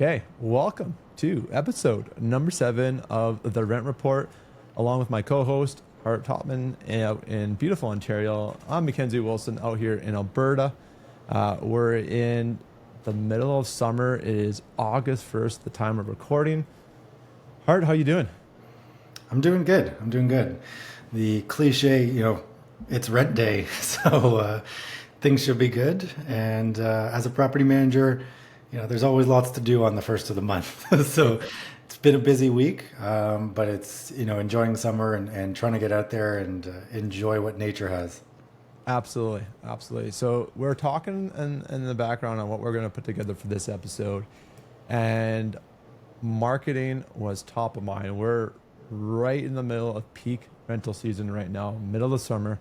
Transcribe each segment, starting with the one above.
Okay, welcome to episode number 7 of the Rent Report, along with my co-host Art Topman out in beautiful Ontario. I'm Mackenzie Wilson out here in Alberta. We're in the middle of summer. It is August 1st, the time of recording. Hart, how you doing? I'm doing good. I'm doing good. The cliche, it's rent day, so things should be good. And as a property manager, there's always lots to do on the first of the month. So it's been a busy week, but it's, enjoying summer and trying to get out there and enjoy what nature has. Absolutely, absolutely. So we're talking in the background on what we're going to put together for this episode, and marketing was top of mind. We're right in the middle of peak rental season right now, middle of the summer.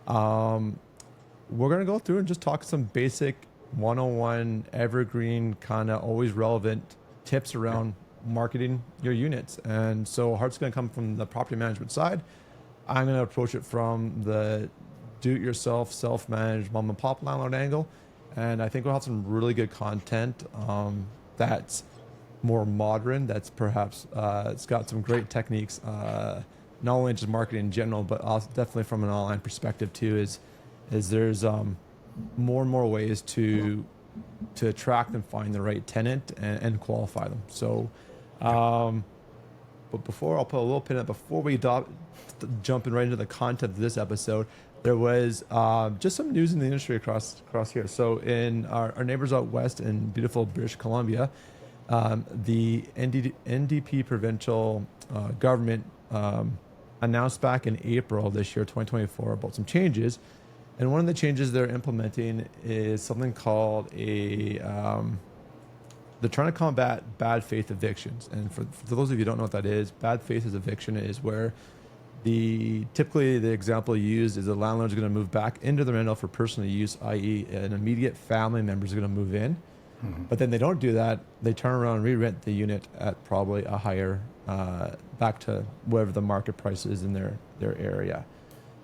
We're going to go through and just talk some basic 101 evergreen kind of always relevant tips around marketing your units. And so Hart's going to come from the property management side. I'm going to approach it from the do-it-yourself, self-managed mom and pop landlord angle. And I think we'll have some really good content that's more modern, that's perhaps it's got some great techniques, not only just marketing in general, but also definitely from an online perspective too, is there's more and more ways to attract and find the right tenant and qualify them. So but before I'll put a little pin in it, before we jumping right into the content of this episode, there was just some news in the industry across here. So in our neighbors out west in beautiful British Columbia, the NDP provincial government announced back in April this year, 2024, about some changes. And one of the changes they're implementing is something called they're trying to combat bad faith evictions. And for those of you who don't know what that is, bad faith eviction is where typically the example used is the landlord's going to move back into the rental for personal use, i.e. an immediate family member is going to move in. Mm-hmm. But then they don't do that. They turn around and re-rent the unit at probably a higher, back to whatever the market price is in their area.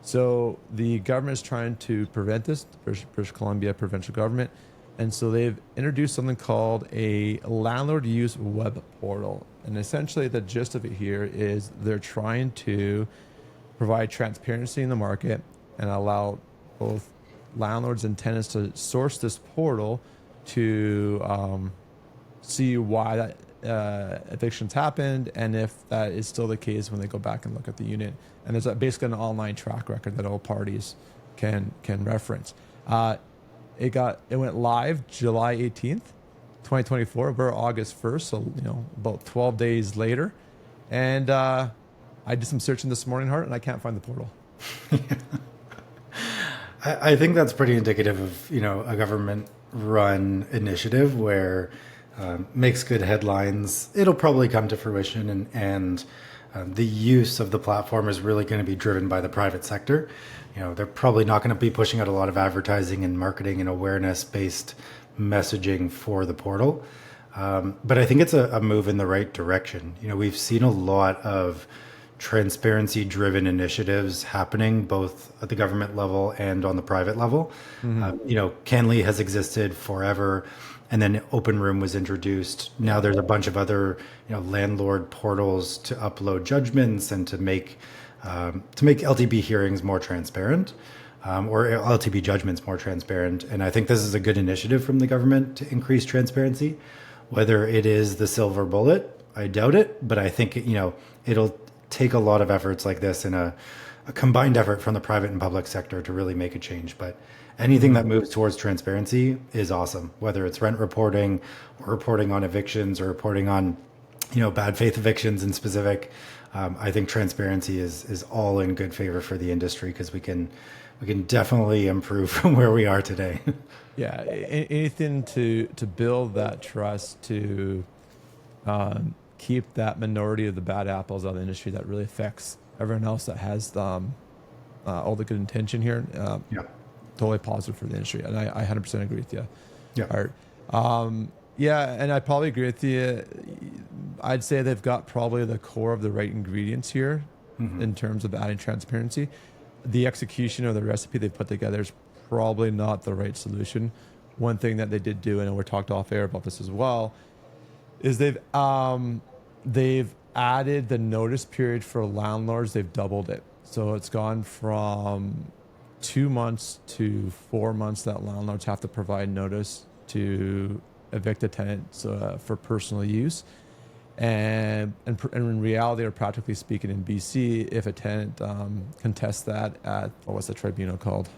So the government is trying to prevent this, British Columbia provincial government. And so they've introduced something called a landlord use web portal. And essentially the gist of it here is they're trying to provide transparency in the market and allow both landlords and tenants to source this portal to see why that evictions happened, and if that is still the case when they go back and look at the unit. And there's basically an online track record that all parties can reference. It went live July 18th, 2024. We're August 1st, so about 12 days later. And I did some searching this morning, Hart, and I can't find the portal. I think that's pretty indicative of a government-run initiative where makes good headlines. It'll probably come to fruition, and the use of the platform is really going to be driven by the private sector. They're probably not going to be pushing out a lot of advertising and marketing and awareness-based messaging for the portal. But I think it's a move in the right direction. We've seen a lot of transparency-driven initiatives happening both at the government level and on the private level. Mm-hmm. Canley has existed forever, and then Open Room was introduced. Now there's a bunch of other landlord portals to upload judgments and to make LTB hearings more transparent, or LTB judgments more transparent. And I think this is a good initiative from the government to increase transparency. Whether it is the silver bullet, I doubt it, but I think it'll take a lot of efforts like this and a combined effort from the private and public sector to really make a change. But anything that moves towards transparency is awesome, whether it's rent reporting or reporting on evictions or reporting on bad faith evictions in specific. I think transparency is all in good favor for the industry, because we can definitely improve from where we are today. Yeah, anything to build that trust, to keep that minority of the bad apples out of the industry that really affects everyone else that has all the good intention here. Yeah. Totally positive for the industry, and I 100% agree with you. Yeah. Art. Yeah, and I probably agree with you. I'd say they've got probably the core of the right ingredients here, mm-hmm. in terms of adding transparency. The execution of the recipe they put together is probably not the right solution. One thing that they did do, and we talked off air about this as well, is they've added the notice period for landlords. They've doubled it, so it's gone from 2 months to 4 months that landlords have to provide notice to evict a tenant for personal use. And in reality, or practically speaking, in BC, if a tenant contests that at what's the tribunal called,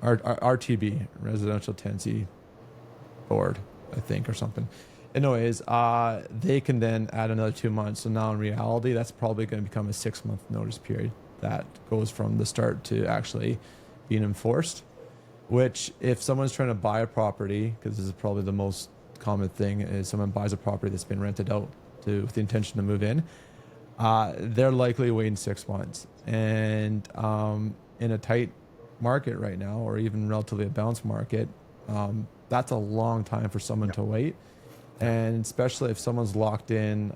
RTB, Residential Tenancy Board, I think, or something. Anyways, they can then add another 2 months. So now in reality, that's probably going to become a 6 month notice period that goes from the start to actually being enforced. Which, if someone's trying to buy a property, because this is probably the most common thing, is someone buys a property that's been rented out with the intention to move in, they're likely waiting 6 months. And in a tight market right now, or even relatively a balanced market, that's a long time for someone to wait. And especially if someone's locked in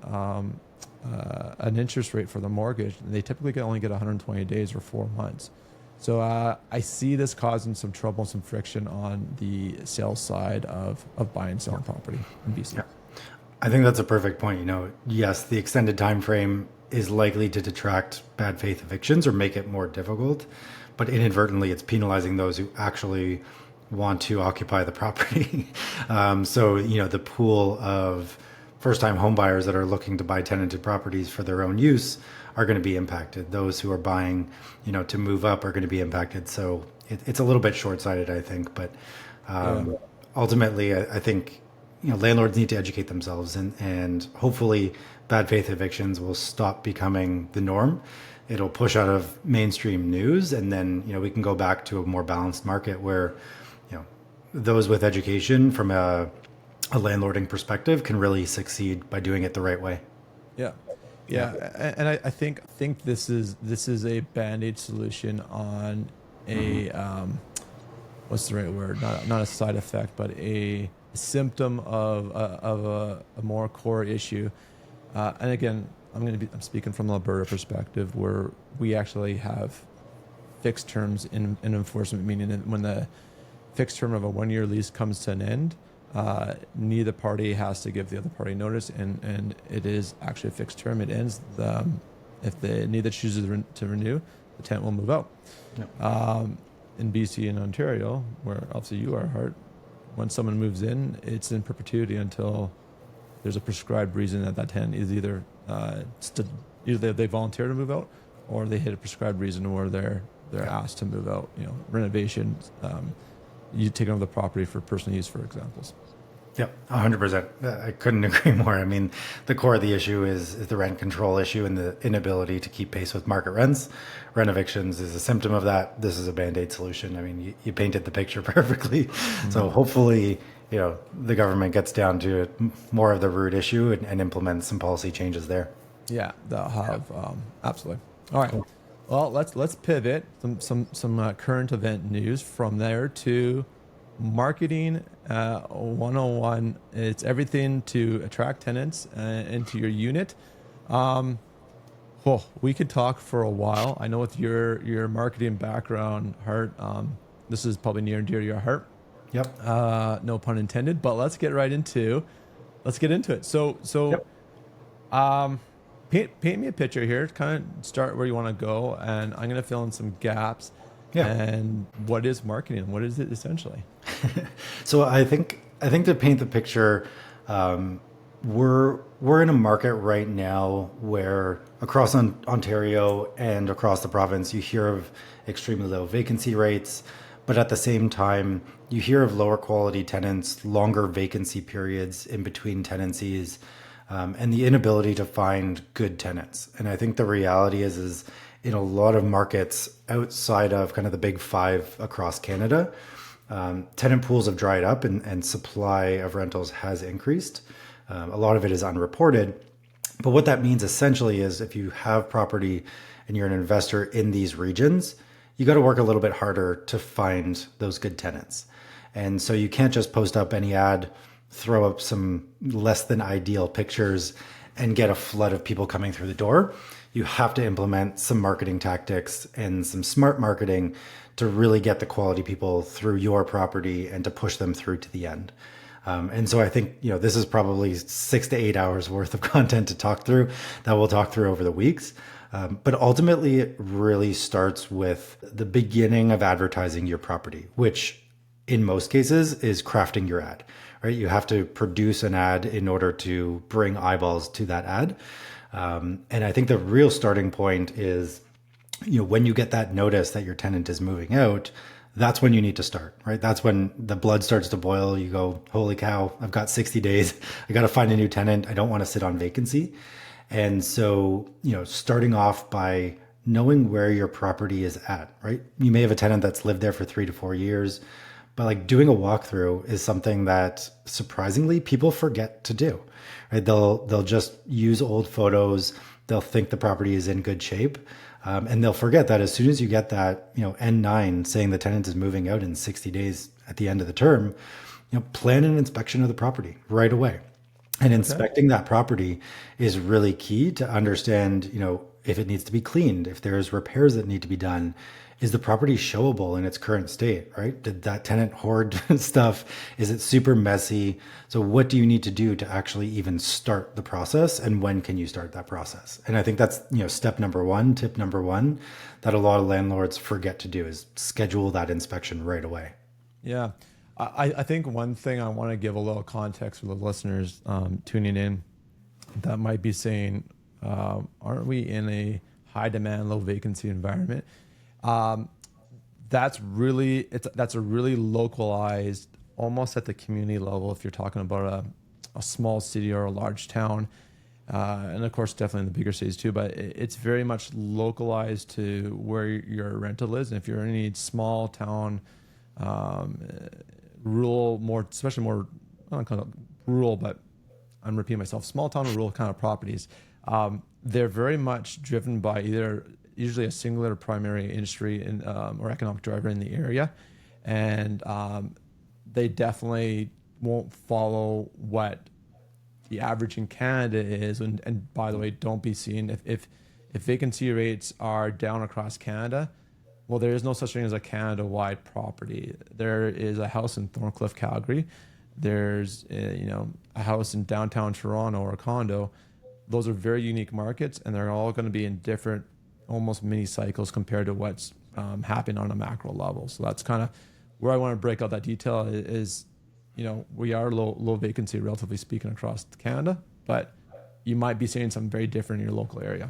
an interest rate for the mortgage, they typically only get 120 days or 4 months. So I see this causing some trouble and some friction on the sales side of buying and selling property in BC. Yeah. I think that's a perfect point. Yes, the extended time frame is likely to detract bad faith evictions or make it more difficult, but inadvertently it's penalizing those who actually want to occupy the property. So the pool of first-time home buyers that are looking to buy tenanted properties for their own use are going to be impacted. Those who are buying, to move up are going to be impacted. So it's a little bit short-sighted, I think. But ultimately, I think landlords need to educate themselves, and hopefully, bad faith evictions will stop becoming the norm. It'll push out of mainstream news, and then we can go back to a more balanced market where those with education from a landlording perspective can really succeed by doing it the right way. Yeah, and I think this is a band-aid solution on a what's the right word? Not a side effect, but a symptom of a more core issue. And again, I'm speaking from the Alberta perspective, where we actually have fixed terms in enforcement, meaning that when the fixed term of a 1-year lease comes to an end, neither party has to give the other party notice, and it is actually a fixed term. It ends if neither chooses to renew, the tenant will move out. Yep. In BC and Ontario, where obviously you are, Hart, when someone moves in, it's in perpetuity until there's a prescribed reason that tenant is either they volunteer to move out, or they hit a prescribed reason where they're asked to move out. Renovations. You take over the property for personal use, for examples. Yep, 100%. I couldn't agree more. I mean, the core of the issue is the rent control issue and the inability to keep pace with market rents. Rent evictions is a symptom of that. This is a Band-Aid solution. I mean, you painted the picture perfectly. Mm-hmm. So hopefully, the government gets down to more of the root issue and implements some policy changes there. Yeah, they'll have, absolutely. All right. Cool. Well, let's pivot some current event news from there to marketing 101. It's everything to attract tenants into your unit. We could talk for a while. I know with your marketing background, Hart, this is probably near and dear to your heart. Yep. No pun intended. But let's get into it. So. Yep. Paint me a picture here. Kind of start where you want to go, and I'm going to fill in some gaps. Yeah. And what is marketing? What is it essentially? So I think to paint the picture, we're in a market right now where across Ontario and across the province, you hear of extremely low vacancy rates, but at the same time, you hear of lower quality tenants, longer vacancy periods in between tenancies. And the inability to find good tenants. And I think the reality is in a lot of markets outside of kind of the big five across Canada, tenant pools have dried up and supply of rentals has increased. A lot of it is unreported. But what that means essentially is if you have property and you're an investor in these regions, you got to work a little bit harder to find those good tenants. And so you can't just post up any ad, throw up some less than ideal pictures and get a flood of people coming through the door. You have to implement some marketing tactics and some smart marketing to really get the quality people through your property and to push them through to the end. And so I think, this is probably 6 to 8 hours worth of content to talk through that we'll talk through over the weeks. But ultimately, it really starts with the beginning of advertising your property, which in most cases is crafting your ad, right? You have to produce an ad in order to bring eyeballs to that ad. And I think the real starting point is, when you get that notice that your tenant is moving out, that's when you need to start, right? That's when the blood starts to boil. You go, holy cow, I've got 60 days. I got to find a new tenant. I don't want to sit on vacancy. And so, starting off by knowing where your property is at, right? You may have a tenant that's lived there for 3 to 4 years, but like doing a walkthrough is something that surprisingly people forget to do, right? They'll just use old photos. They'll think the property is in good shape. And they'll forget that as soon as you get that, N9 saying the tenant is moving out in 60 days at the end of the term, plan an inspection of the property right away. And inspecting that property is really key to understand, if it needs to be cleaned, if there's repairs that need to be done. Is the property showable in its current state, right? Did that tenant hoard stuff? Is it super messy? So what do you need to do to actually even start the process, and when can you start that process? And I think that's, step number one, tip number one, that a lot of landlords forget to do is schedule that inspection right away. Yeah. I think one thing I want to give a little context for the listeners tuning in that might be saying, aren't we in a high demand, low vacancy environment? That's a really localized, almost at the community level. If you're talking about a small city or a large town, and of course, definitely in the bigger cities too, but it's very much localized to where your rental is. And if you're in any small town, rural, especially more, I don't call it rural, but I'm repeating myself, small town or rural kind of properties, they're very much driven by usually a singular primary industry or economic driver in the area. And they definitely won't follow what the average in Canada is. And by the way, don't be seen if vacancy rates are down across Canada, well, there is no such thing as a Canada-wide property. There is a house in Thorncliffe, Calgary. There's a house in downtown Toronto or a condo. Those are very unique markets, and they're all going to be in different, almost mini cycles compared to what's happening on a macro level. So that's kind of where I want to break out that detail is, we are low vacancy, relatively speaking, across Canada, but you might be seeing something very different in your local area.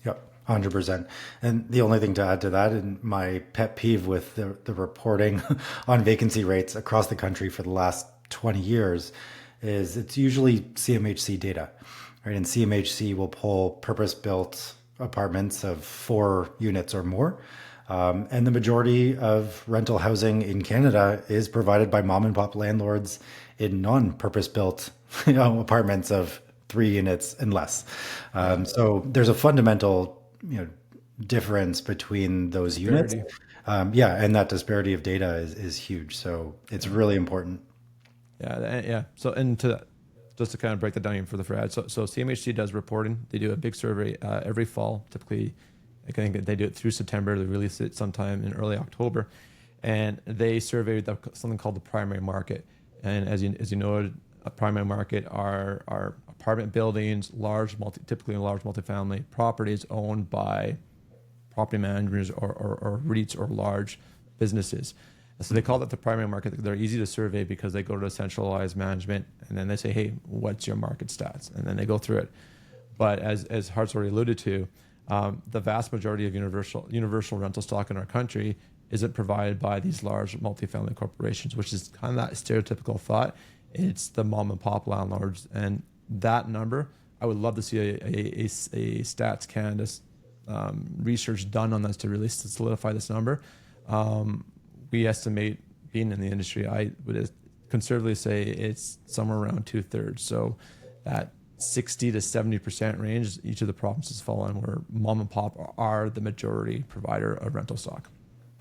Yep. 100%. And the only thing to add to that, and my pet peeve with the reporting on vacancy rates across the country for the last 20 years is it's usually CMHC data, right? And CMHC will pull purpose-built apartments of 4 units or more. And the majority of rental housing in Canada is provided by mom and pop landlords in non-purpose-built apartments of 3 units and less. So there's a fundamental difference between those units. And that disparity of data is huge. So it's really important. Yeah. So, just to kind of break that down even further for ads. So CMHC does reporting. They do a big survey every fall. Typically, I think they do it through September. They release it sometime in early October, and they survey something called the primary market. And as you know, a primary market are apartment buildings, typically large multifamily properties owned by property managers or REITs or large businesses. So they call that the primary market. They're easy to survey because they go to a centralized management and then they say, hey, what's your market stats? And then they go through it. But as Hart's already alluded to, the vast majority of universal rental stock in our country isn't provided by these large multifamily corporations, which is kind of that stereotypical thought. It's the mom and pop landlords. And that number, I would love to see a Stats Canada research done on this to really solidify this number. We estimate, being in the industry, I would conservatively say it's somewhere around 2/3. So that 60 to 70% range, each of the provinces fall in, where mom and pop are the majority provider of rental stock.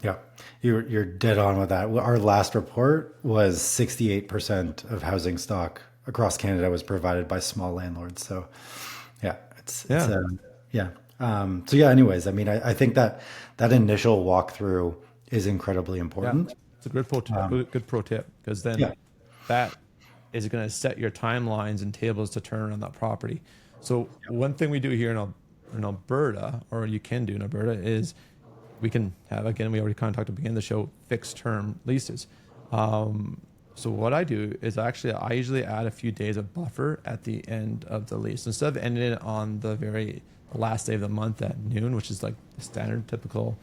Yeah, you're dead on with that. Our last report was 68% of housing stock across Canada was provided by small landlords. So anyways, I mean, I think that initial walkthrough is incredibly important. Yeah, it's a good pro tip, because then that is going to set your timelines and tables to turn around that property. So one thing we do here in Alberta, or you can do in Alberta, is we can have, again, we already kind of talked at the beginning of the show, fixed term leases. So what I do is I usually add a few days of buffer at the end of the lease. Instead of ending it on the very last day of the month at noon, which is like the standard typical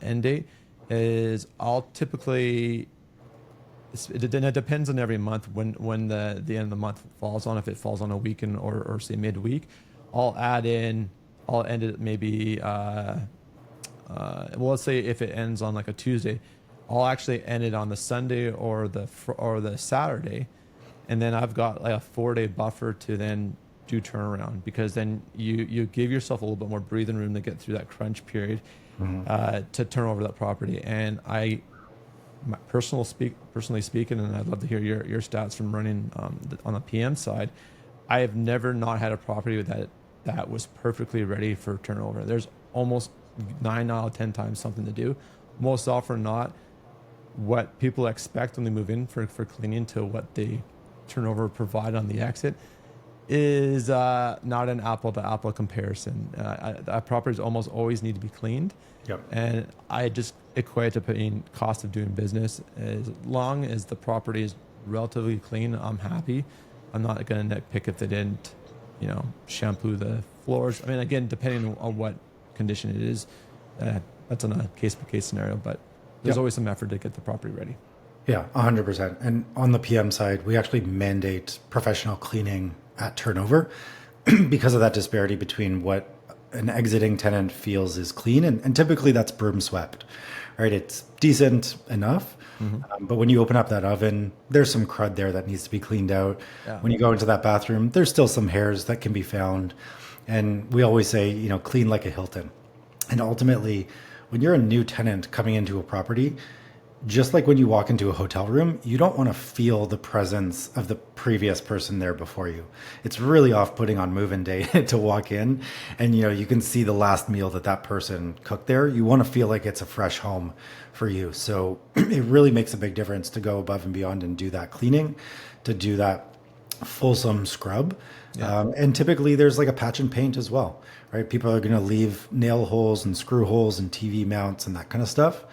end date, is I'll typically, it depends on every month when the end of the month falls on. If it falls on a weekend or say midweek, I'll end it maybe, well, let's say if it ends on like a Tuesday, I'll actually end it on the Sunday or the Saturday, and then I've got like a 4-day buffer to then do turnaround, because then you give yourself a little bit more breathing room to get through that crunch period to turn over that property. And personally speaking, and I'd love to hear your stats from running on the PM side, I have never not had a property that was perfectly ready for turnover. There's almost 9 out of 10 times something to do. Most often not, what people expect when they move in for cleaning to what they turnover provide on the exit is not an apple to apple comparison. Properties almost always need to be cleaned. Yep. And I just equate to paying cost of doing business. As long as the property is relatively clean, I'm happy. I'm not going to nitpick if they didn't, shampoo the floors. I mean, again, depending on what condition it is, that's on a case by case scenario, but there's always some effort to get the property ready. Yeah, 100%. And on the PM side, we actually mandate professional cleaning at turnover because of that disparity between what an exiting tenant feels is clean. And typically that's broom swept, right? It's decent enough. But when you open up that oven, there's some crud there that needs to be cleaned out. Yeah. When you go into that bathroom, there's still some hairs that can be found. And we always say, clean like a Hilton. And ultimately, when you're a new tenant coming into a property, just like when you walk into a hotel room, you don't want to feel the presence of the previous person there before you. It's really off-putting on move-in day to walk in and, you can see the last meal that person cooked there. You want to feel like it's a fresh home for you. So it really makes a big difference to go above and beyond and do that cleaning, to do that fulsome scrub. Yeah. And typically there's like a patch and paint as well, right? People are going to leave nail holes and screw holes and TV mounts and that kind of stuff.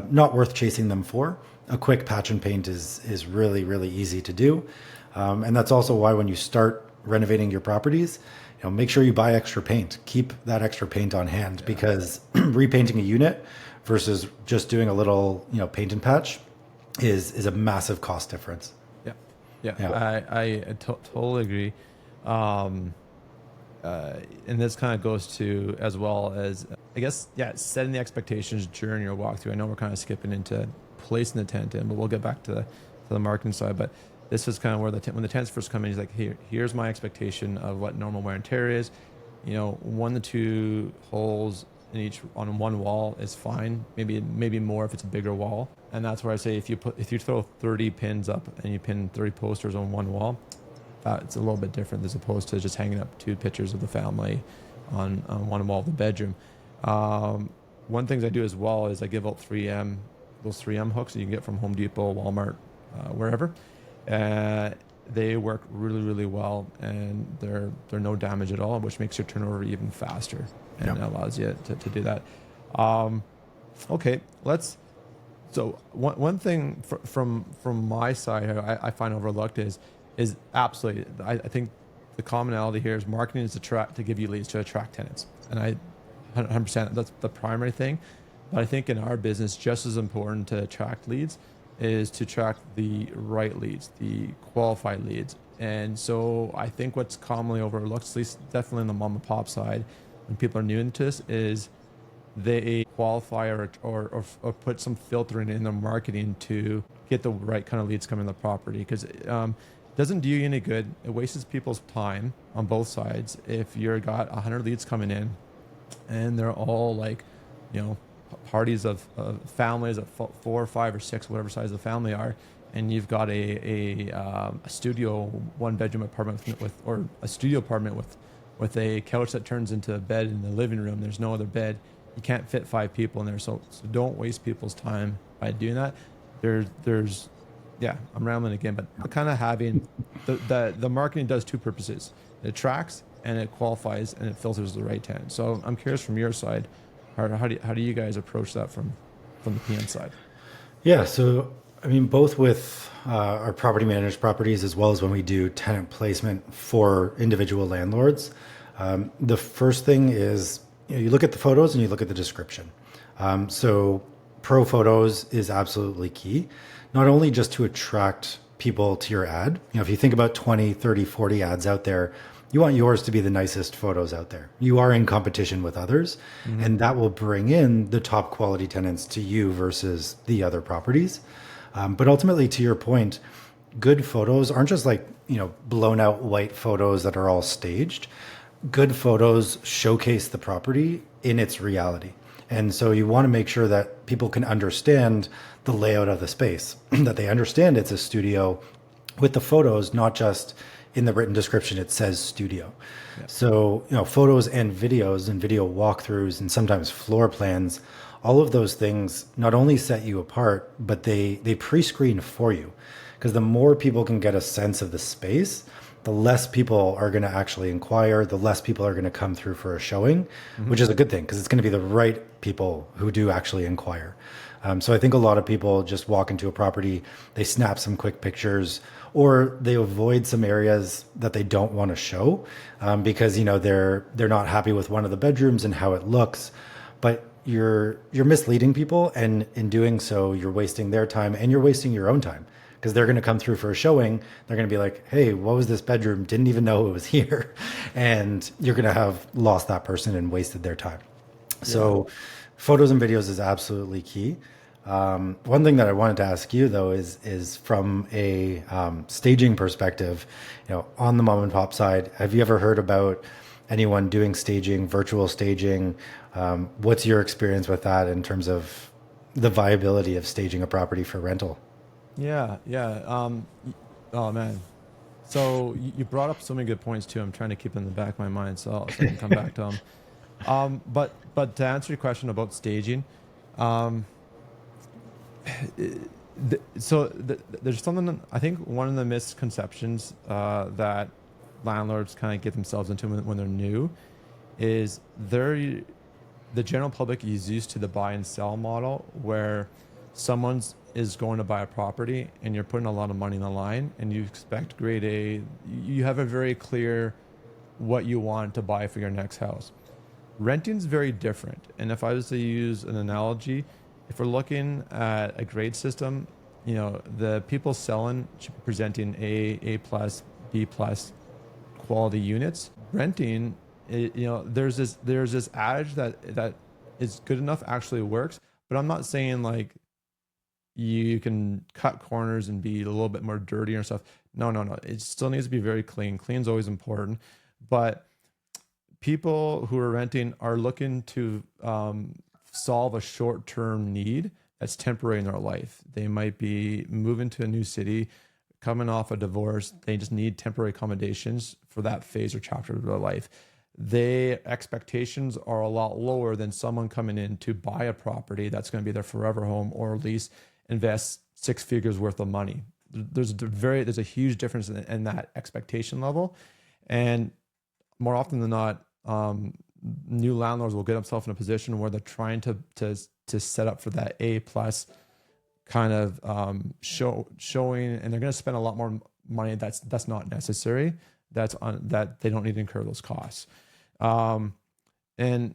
Not worth chasing them for. A quick patch and paint is really, really easy to do. And that's also why when you start renovating your properties, make sure you buy extra paint. Keep that extra paint on hand because repainting a unit versus just doing a little, paint and patch is a massive cost difference. Yeah. I totally agree. And this kind of goes to, as well as, I guess, setting the expectations during your walkthrough. I know we're kind of skipping into placing the tent in, but we'll get back to the marketing side. But this is kind of where when the tents first come in, he's like, here's my expectation of what normal wear and tear is. 1 to 2 holes on one wall is fine. Maybe more if it's a bigger wall. And that's where I say if you throw 30 pins up and you pin 30 posters on one wall, it's a little bit different as opposed to just hanging up 2 pictures of the family on one wall of the bedroom. One thing I do as well is I give out those 3M hooks that you can get from Home Depot, Walmart, wherever. They work really, really well, and they're no damage at all, which makes your turnover even faster and allows you to do that. Okay, so one thing from my side I find overlooked is absolutely, I think the commonality here is marketing is to give you leads, to attract tenants. And 100%, that's the primary thing. But I think in our business, just as important to attract leads is to attract the right leads, the qualified leads. And so I think what's commonly overlooked, at least definitely on the mom and pop side, when people are new into this, is they qualify or put some filtering in their marketing to get the right kind of leads coming to the property. Because it doesn't do you any good. It wastes people's time on both sides. If you've got 100 leads coming in and they're all like, parties of families of 4 or 5 or 6, whatever size the family are, and you've got a studio 1-bedroom apartment or a studio apartment with a couch that turns into a bed in the living room. There's no other bed. You can't fit 5 people in there. So don't waste people's time by doing that. There's yeah, I'm rambling again, but kind of having the marketing does two purposes. It attracts and it qualifies and it filters the right tenant. So I'm curious from your side, how do you guys approach that from the PM side? Yeah, so I mean, both with our property managed properties as well as when we do tenant placement for individual landlords, the first thing is you look at the photos and you look at the description. So pro photos is absolutely key, not only just to attract people to your ad. If you think about 20, 30, 40 ads out there, you want yours to be the nicest photos out there. You are in competition with others, and that will bring in the top quality tenants to you versus the other properties. But ultimately, to your point, good photos aren't just like, blown out white photos that are all staged. Good photos showcase the property in its reality. And so you want to make sure that people can understand the layout of the space, that they understand it's a studio with the photos, not just in the written description, it says studio. Yeah. So, photos and videos and video walkthroughs and sometimes floor plans, all of those things not only set you apart, but they pre-screen for you. Because the more people can get a sense of the space, the less people are going to actually inquire, the less people are going to come through for a showing, which is a good thing because it's going to be the right people who do actually inquire. So I think a lot of people just walk into a property, they snap some quick pictures, or they avoid some areas that they don't want to show because they're not happy with one of the bedrooms and how it looks. But you're misleading people, and in doing so, you're wasting their time and you're wasting your own time. Because they're going to come through for a showing. They're going to be like, hey, what was this bedroom? Didn't even know it was here. And you're going to have lost that person and wasted their time. Yeah. So photos and videos is absolutely key. One thing that I wanted to ask you, though, is from a staging perspective, on the mom and pop side, have you ever heard about anyone doing staging, virtual staging? What's your experience with that in terms of the viability of staging a property for rental? Yeah, yeah. Oh man. So you brought up so many good points too. I'm trying to keep them in the back of my mind so I can come back to them. But to answer your question about staging, there's something, I think one of the misconceptions that landlords kind of get themselves into when they're new is the general public is used to the buy and sell model where someone's is going to buy a property and you're putting a lot of money in the line and you expect grade A, you have a very clear what you want to buy for your next house. Renting's very different. And if I was to use an analogy, if we're looking at a grade system, the people selling should be presenting A plus, B plus quality units. Renting, there's this adage that is good enough actually works, but I'm not saying like you can cut corners and be a little bit more dirty and stuff. No. It still needs to be very clean. Clean's always important. But people who are renting are looking to solve a short-term need that's temporary in their life. They might be moving to a new city, coming off a divorce. They just need temporary accommodations for that phase or chapter of their life. Their expectations are a lot lower than someone coming in to buy a property that's going to be their forever home, or at least invest six figures worth of money. There's a huge difference in that expectation level, and more often than not, new landlords will get themselves in a position where they're trying to set up for that A plus kind of showing, and they're going to spend a lot more money that's not necessary. That they don't need to incur those costs, and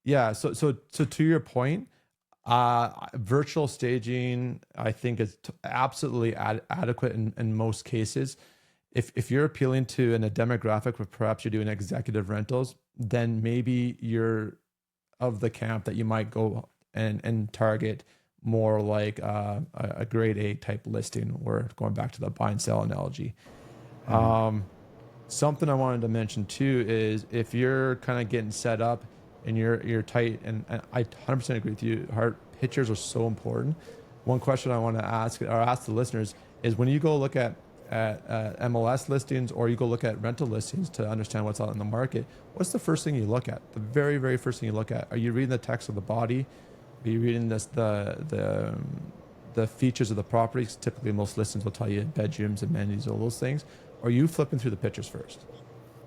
yeah. So to your point. Virtual staging, I think, is absolutely adequate in most cases. If you're appealing to a demographic where perhaps you're doing executive rentals, then maybe you're of the camp that you might go and target more like a grade A type listing. We're going back to the buy and sell analogy. Something I wanted to mention too is if you're kind of getting set up and you're tight, and I 100% agree with you. Pictures are so important. One question I want to ask the listeners is when you go look at MLS listings or you go look at rental listings to understand what's out in the market, what's the first thing you look at? The very, very first thing you look at. Are you reading the text of the body? Are you reading the the features of the property. Typically, most listings will tell you bedrooms, amenities, all those things. Or are you flipping through the pictures first?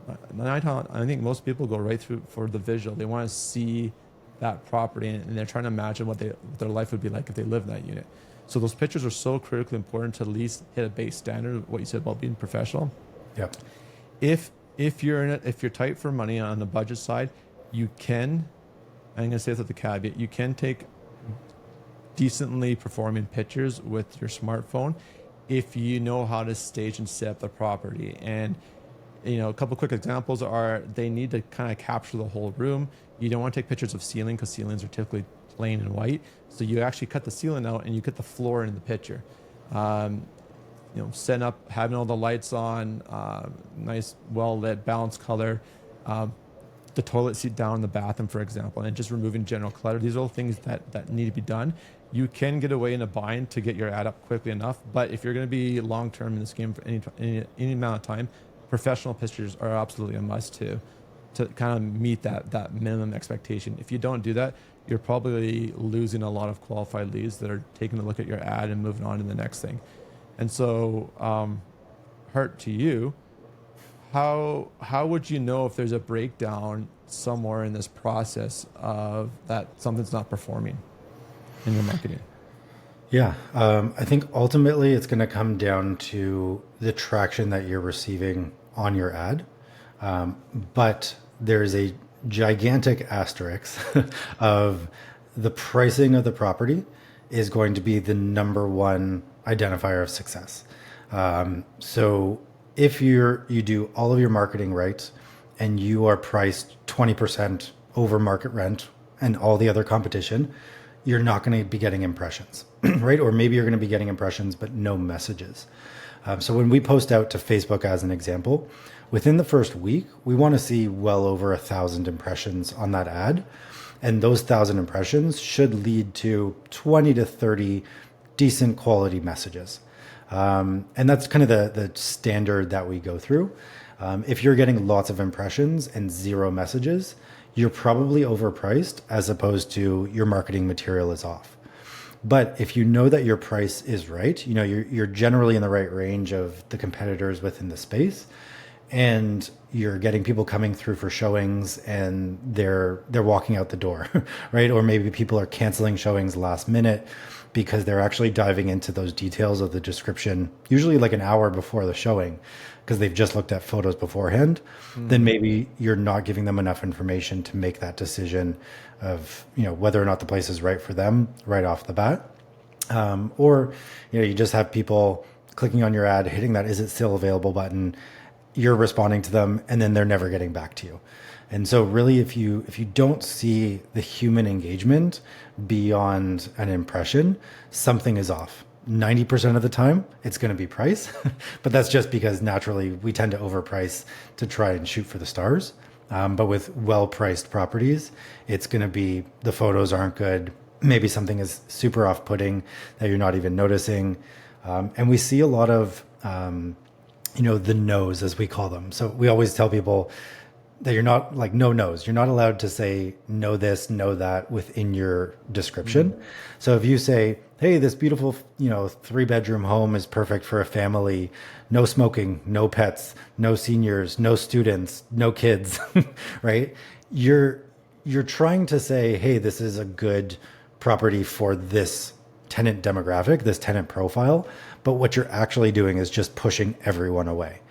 I think most people go right through for the visual. They want to see that property, and they're trying to imagine what their life would be like if they lived in that unit. So those pictures are so critically important to at least hit a base standard of what you said about being professional. Yep. If you're in it, if you're tight for money on the budget side, you can. I'm gonna say this with the caveat: you can take decently performing pictures with your smartphone if you know how to stage and set up the property. And a couple quick examples are they need to kind of capture the whole room. You don't want to take pictures of ceiling because ceilings are typically plain and white. So you actually cut the ceiling out and you cut the floor in the picture. Setting up, having all the lights on, nice, well lit, balanced color. The toilet seat down in the bathroom, for example, and just removing general clutter. These are all things that need to be done. You can get away in a bind to get your ad up quickly enough, but if you're going to be long term in this game for any amount of time, professional pictures are absolutely a must to kind of meet that minimum expectation. If you don't do that, you're probably losing a lot of qualified leads that are taking a look at your ad and moving on to the next thing. And so, Hart, to you, how would you know if there's a breakdown somewhere in this process of that something's not performing in your marketing? Yeah, I think ultimately it's going to come down to the traction that you're receiving on your ad. But there's a gigantic asterisk of the pricing of the property is going to be the number one identifier of success. So if you do all of your marketing right and you are priced 20% over market rent and all the other competition, you're not going to be getting impressions, right? Or maybe you're going to be getting impressions, but no messages. So when we post out to Facebook, as an example, within the first week, we want to see well over 1,000 impressions on that ad. And those 1,000 impressions should lead to 20 to 30 decent quality messages. And that's kind of the standard that we go through. If you're getting lots of impressions and zero messages, you're probably overpriced as opposed to your marketing material is off. But if you know that your price is right, you're generally in the right range of the competitors within the space, and you're getting people coming through for showings and they're walking out the door, right? Or maybe people are canceling showings last minute because they're actually diving into those details of the description, usually like an hour before the showing, because they've just looked at photos beforehand. Then maybe you're not giving them enough information to make that decision of whether or not the place is right for them right off the bat. Or you just have people clicking on your ad, hitting that "is it still available" button. You're responding to them, and then they're never getting back to you. And so really, if you don't see the human engagement beyond an impression, something is off. 90% of the time, it's going to be price, but that's just because naturally we tend to overprice to try and shoot for the stars. But with well-priced properties, it's going to be the photos aren't good. Maybe something is super off-putting that you're not even noticing. And we see a lot of, the no's, as we call them. So we always tell people that you're not like no no's. You're not allowed to say no this, no that within your description. So if you say, hey, this beautiful, 3-bedroom home is perfect for a family, no smoking, no pets, no seniors, no students, no kids, right? You're trying to say, hey, this is a good property for this tenant demographic, this tenant profile. But what you're actually doing is just pushing everyone away.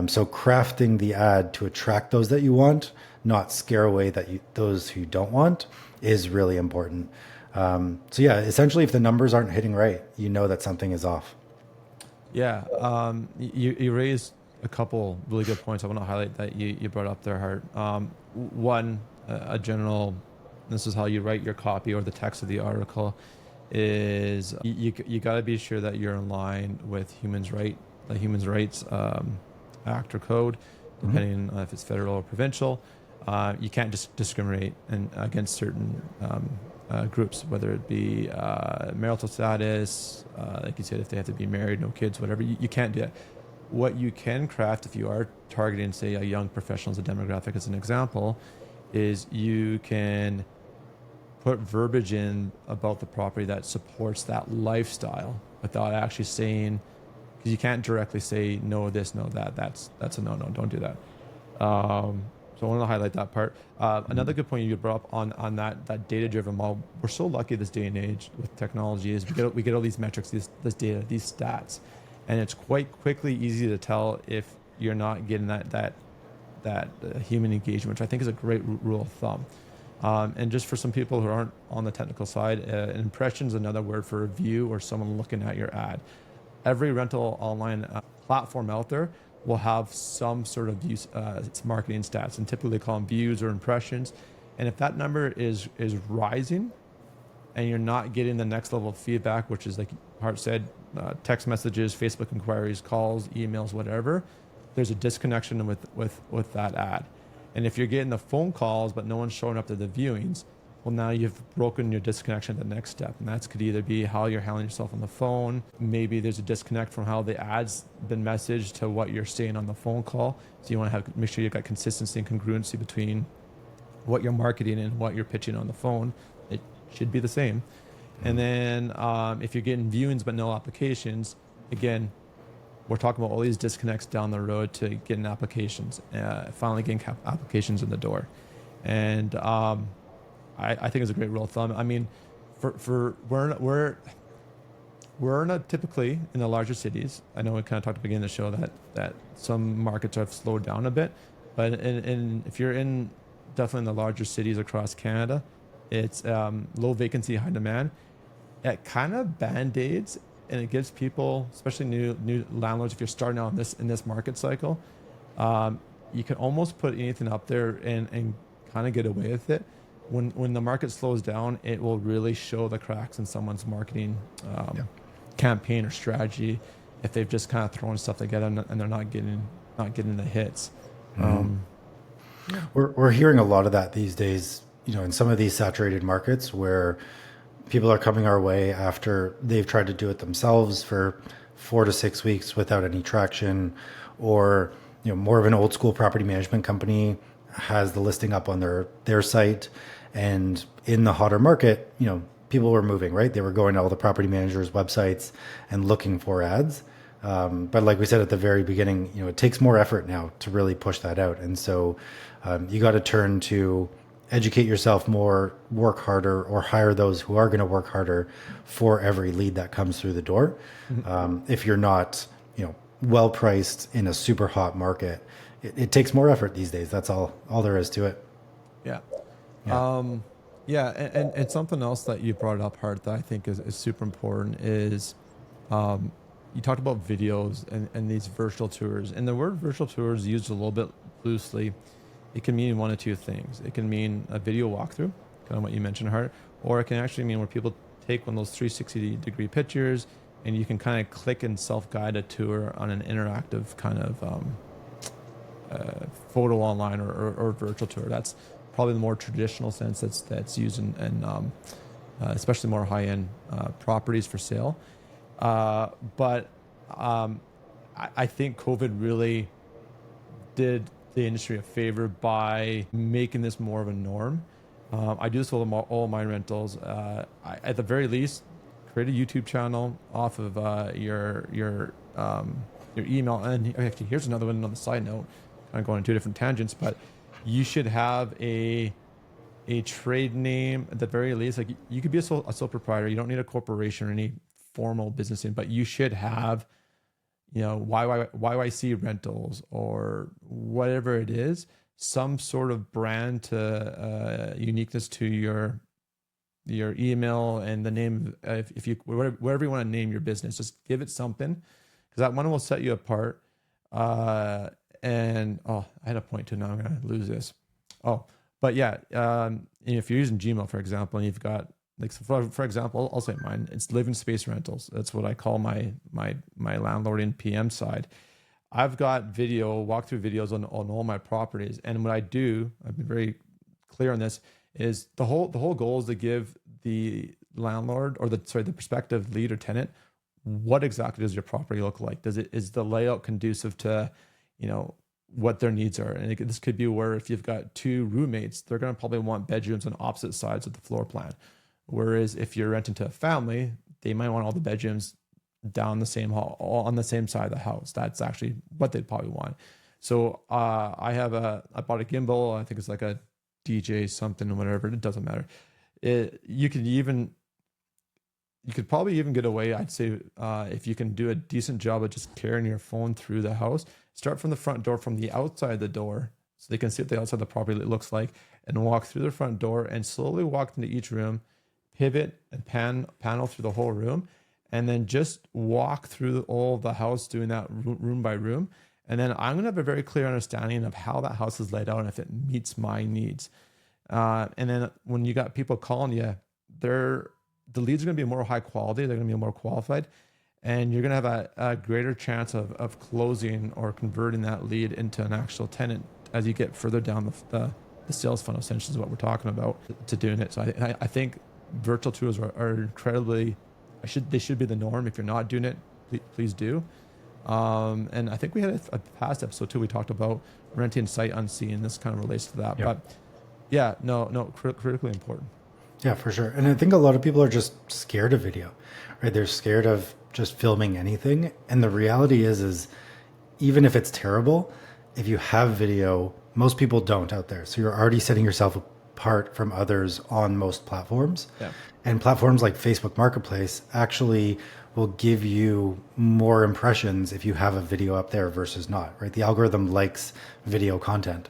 So crafting the ad to attract those that you want, not scare away those who you don't want, is really important. So yeah, essentially, if the numbers aren't hitting right, you know that something is off. Yeah, you raised a couple really good points I want to highlight that you brought up there, Hart. One, a general, this is how you write your copy or the text of the article, is you got to be sure that you're in line with the Human Rights Act or code, depending on if it's federal or provincial. You can't just discriminate against certain groups, whether it be marital status, like you said, if they have to be married, no kids, whatever. You can't do that. What you can craft, if you are targeting, say, a young professional as a demographic, as an example, is you can put verbiage in about the property that supports that lifestyle without actually saying, because you can't directly say no this, no that. That's a no. Don't do that. So I wanted to highlight that part. Another good point you brought up on that data driven model. We're so lucky this day and age with technology is we get all these metrics, this data, these stats, and it's quite quickly easy to tell if you're not getting that human engagement, which I think is a great rule of thumb. And just for some people who aren't on the technical side, an impression is another word for a view or someone looking at your ad. Every rental online platform out there will have some sort of use, its marketing stats, and typically they call them views or impressions. And if that number is rising, and you're not getting the next level of feedback, which is like Hart said, text messages, Facebook inquiries, calls, emails, whatever, there's a disconnection with that ad. And if you're getting the phone calls but no one's showing up to the viewings, well, now you've broken your disconnection to the next step. And that could either be how you're handling yourself on the phone. Maybe there's a disconnect from how the ad's been messaged to what you're saying on the phone call. So you want to make sure you've got consistency and congruency between what you're marketing and what you're pitching on the phone. It should be the same. And then if you're getting viewings but no applications, again, we're talking about all these disconnects down the road to getting applications, finally getting applications in the door. And I think it's a great rule of thumb. I mean, we're not typically in the larger cities. I know we kind of talked at the beginning of the show that some markets have slowed down a bit, but if you're in definitely in the larger cities across Canada, it's low vacancy, high demand. It kind of band-aids, and it gives people, especially new landlords, if you're starting out in this market cycle, you can almost put anything up there and kind of get away with it. When the market slows down, it will really show the cracks in someone's marketing campaign or strategy if they've just kind of thrown stuff together and they're not getting the hits. We're hearing a lot of that these days, in some of these saturated markets where people are coming our way after they've tried to do it themselves for 4 to 6 weeks without any traction, or more of an old school property management company has the listing up on their site, and in the hotter market, people were moving, right? They were going to all the property managers' websites and looking for ads. But like we said at the very beginning, it takes more effort now to really push that out. And so you got to turn to educate yourself more, work harder, or hire those who are going to work harder for every lead that comes through the door. If you're not, well priced in a super hot market, it takes more effort these days. That's all there is to it. Yeah. And something else that you brought up, Hart, that I think is super important is you talked about videos and these virtual tours. And the word virtual tour is used a little bit loosely. It can mean one of two things. It can mean a video walkthrough, kind of what you mentioned, Hart, or it can actually mean where people take one of those 360-degree pictures and you can kind of click and self-guide a tour on an interactive kind of photo online or virtual tour. That's probably the more traditional sense that's used in especially more high-end properties for sale. But I think COVID really did the industry a favor by making this more of a norm. I do this with all my rentals. At the very least, create a YouTube channel off of your email. And actually, here's another one on the side note. Kind of going in two different tangents, but you should have a trade name at the very least. Like you could be a sole proprietor. You don't need a corporation or any formal business name, but you should have, YYC rentals or whatever it is, some sort of brand to uniqueness to your email and the name. If you whatever you want to name your business, just give it something, because that one will set you apart. And I had a point too. Now I'm gonna lose this. But yeah, if you're using Gmail, for example, and you've got for example, I'll say mine. It's living space rentals. That's what I call my landlord and PM side. I've got walkthrough videos on all my properties, and what I do, I've been very clear on this, is the whole goal is to give the landlord or the prospective lead or tenant, what exactly does your property look like? Is the layout conducive to, what their needs are. And this could be where if you've got two roommates, they're going to probably want bedrooms on opposite sides of the floor plan. Whereas if you're renting to a family, they might want all the bedrooms down the same hall, all on the same side of the house. That's actually what they'd probably want. So I bought a gimbal. I think it's like a DJ something or whatever. It doesn't matter. You could probably even get away, I'd say, if you can do a decent job of just carrying your phone through the house. Start from the front door, from the outside of the door, so they can see what the outside of the property looks like, and walk through the front door and slowly walk into each room, pivot and panel through the whole room, and then just walk through all the house, doing that room by room. And then I'm going to have a very clear understanding of how that house is laid out and if it meets my needs. And then when you got people calling you, the leads are going to be more high quality. They're going to be more qualified. And you're going to have a greater chance of closing or converting that lead into an actual tenant as you get further down the sales funnel, essentially is what we're talking about, to doing it. So I think virtual tours are incredibly, they should be the norm. If you're not doing it, please do. And I think we had a past episode too. We talked about renting sight unseen. This kind of relates to that. Yep. But yeah, critically important. Yeah, for sure. And I think a lot of people are just scared of video, right? They're scared of just filming anything. And the reality is even if it's terrible, if you have video, most people don't out there. So you're already setting yourself apart from others on most platforms. Yeah. And platforms like Facebook Marketplace actually will give you more impressions if you have a video up there versus not, right? The algorithm likes video content.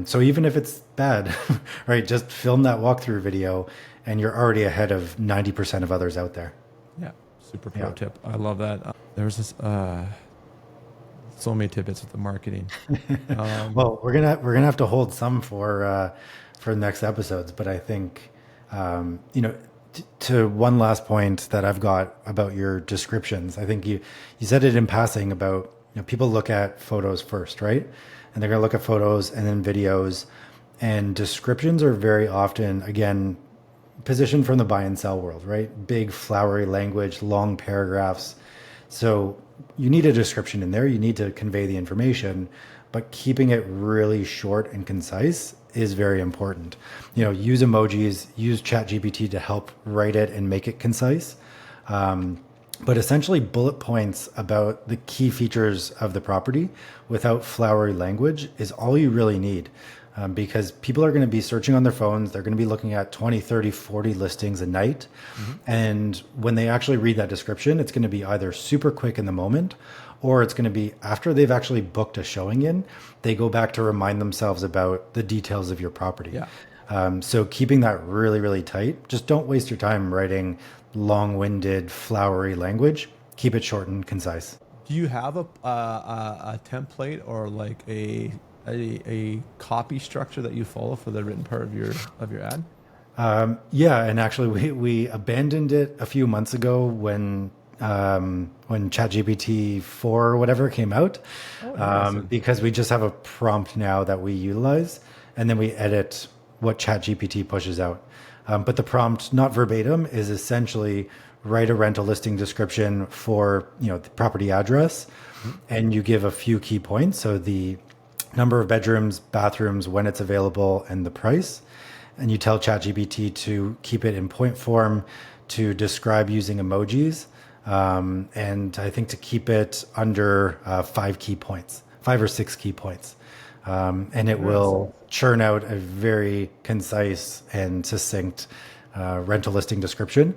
So even if it's bad, right, just film that walkthrough video and you're already ahead of 90% of others out there. Yeah, super pro tip. I love that. There's this, so many tidbits with the marketing. Well, we're gonna have to hold some for next episodes, but I think, to one last point that I've got about your descriptions, I think you said it in passing about, people look at photos first, right? And they're going to look at photos and then videos, and descriptions are very often, again, positioned from the buy and sell world, right? Big flowery language, long paragraphs. So you need a description in there. You need to convey the information, but keeping it really short and concise is very important. Use emojis, use ChatGPT to help write it and make it concise. But essentially bullet points about the key features of the property without flowery language is all you really need. Because people are going to be searching on their phones. They're going to be looking at 20, 30, 40 listings a night. Mm-hmm. And when they actually read that description, it's going to be either super quick in the moment, or it's going to be after they've actually booked a showing in, they go back to remind themselves about the details of your property. Yeah. So keeping that really, really tight. Just don't waste your time writing long-winded, flowery language. Keep it short and concise. Do you have a template or like a copy structure that you follow for the written part of your ad? Yeah, and actually we abandoned it a few months ago when ChatGPT 4 or whatever came out, because we just have a prompt now that we utilize, and then we edit what ChatGPT pushes out. But the prompt, not verbatim, is essentially write a rental listing description for the property address, and you give a few key points. So the number of bedrooms, bathrooms, when it's available, and the price. And you tell ChatGPT to keep it in point form, to describe using emojis, and I think to keep it under 5 or 6 key points. And it will churn out a very concise and succinct rental listing description.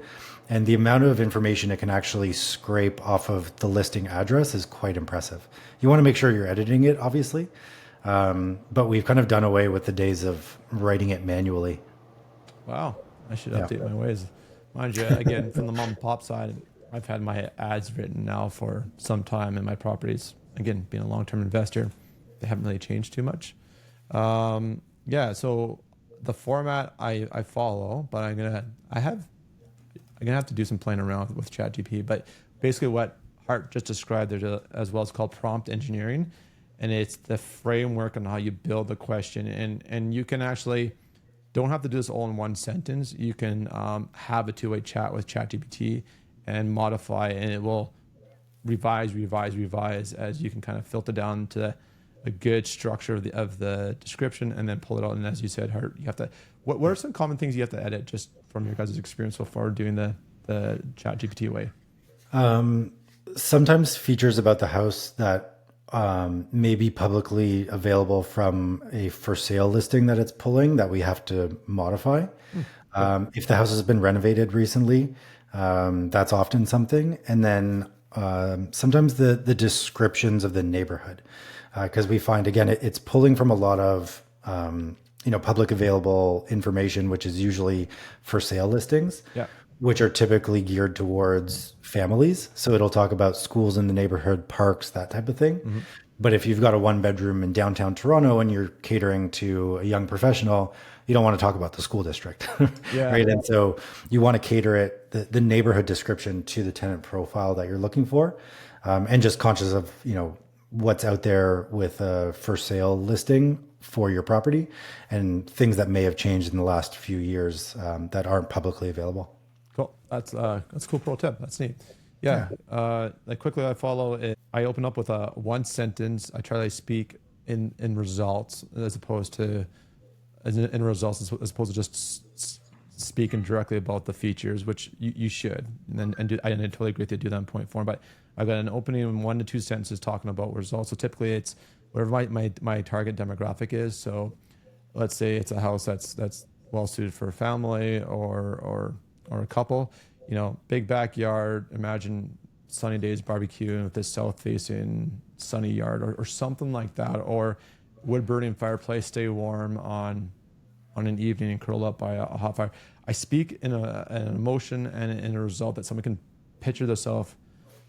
And the amount of information it can actually scrape off of the listing address is quite impressive. You want to make sure you're editing it, obviously. But we've kind of done away with the days of writing it manually. Wow. I should update my ways. Mind you, again, from the mom and pop side, I've had my ads written now for some time, and my properties, again, being a long-term investor, they haven't really changed too much. So the format I follow, but I'm gonna have to do some playing around with ChatGPT. But basically, what Hart just described there as well is called prompt engineering, and it's the framework on how you build the question. And you can actually don't have to do this all in one sentence. You can have a two-way chat with ChatGPT and modify, and it will revise as you can kind of filter down to a good structure of the description and then pull it out. And as you said, you have to, what are some common things you have to edit just from your guys' experience so far doing the chat GPT way? Sometimes features about the house that may be publicly available from a for sale listing that it's pulling that we have to modify. If the house has been renovated recently, that's often something. And then sometimes the descriptions of the neighborhood, because we find again it's pulling from a lot of public available information, which is usually for sale listings, Yeah. which are typically geared towards families. So it'll talk about schools in the neighborhood, parks, that type of thing. But if you've got a one bedroom in downtown Toronto and you're catering to a young professional, you don't want to talk about the school district, Yeah. right? And so you want to cater it, the neighborhood description to the tenant profile that you're looking for, and just conscious of, what's out there with a for sale listing for your property and things that may have changed in the last few years that aren't publicly available. Cool. That's a cool pro tip. That's neat. Yeah. Like quickly, I follow it. I open up with a one sentence. I try to speak in results as opposed to as opposed to just speaking directly about the features, which you should. I totally agree with you. Do that in point form. But I've got an opening in 1 to 2 sentences talking about results. So typically, it's whatever my target demographic is. So let's say it's a house that's well suited for a family or a couple. Big backyard. Imagine sunny days barbecuing with this south facing sunny yard or something like that, or wood burning fireplace, stay warm on an evening and curl up by a hot fire. I speak in an emotion and in a result that someone can picture themselves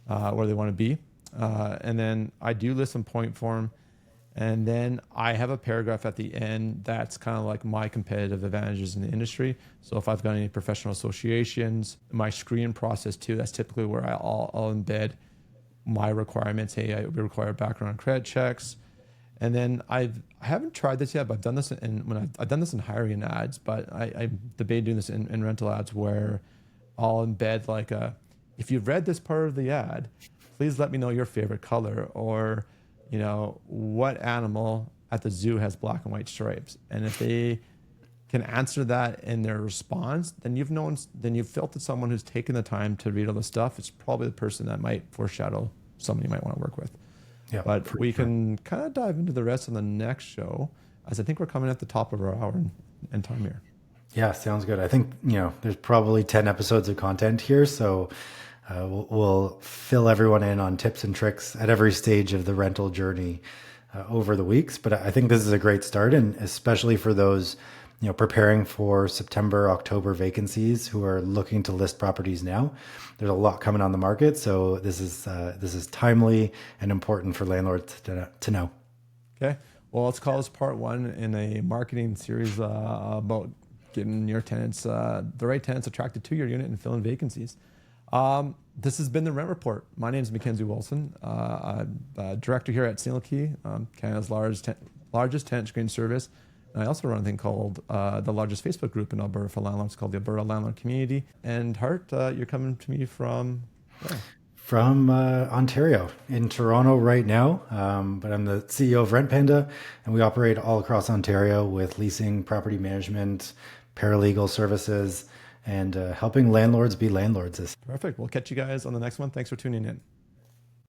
where they want to be, and then I do list in point form, and then I have a paragraph at the end that's kind of like my competitive advantages in the industry. So if I've got any professional associations, my screening process too, that's typically where I'll embed my requirements. Hey, we require background and credit checks. And then I haven't tried this yet, but I've done this I've done this in hiring ads, but I debate doing this in rental ads where I'll embed like if you've read this part of the ad, please let me know your favorite color, or what animal at the zoo has black and white stripes. And if they can answer that in their response, then you've filtered someone who's taken the time to read all the stuff. It's probably the person that might foreshadow someone you might want to work with. Yeah, but we can kind of dive into the rest on the next show, as I think we're coming at the top of our hour and time here. Yeah, sounds good. I think, there's probably 10 episodes of content here. So we'll fill everyone in on tips and tricks at every stage of the rental journey over the weeks. But I think this is a great start, and especially for those preparing for September, October vacancies who are looking to list properties now. There's a lot coming on the market, so this is timely and important for landlords to know. Okay, well, let's call this part 1 in a marketing series about getting your tenants, the right tenants attracted to your unit and filling vacancies. This has been the Rent Report. My name is Mackenzie Wilson. I'm a director here at Single Key, Canada's largest tenant screen service. And I also run a thing called the largest Facebook group in Alberta for landlords called the Alberta Landlord Community. And Hart, you're coming to me from where? From Ontario, in Toronto right now. But I'm the CEO of Rent Panda, and we operate all across Ontario with leasing, property management, paralegal services, and helping landlords be landlords. Perfect. We'll catch you guys on the next one. Thanks for tuning in.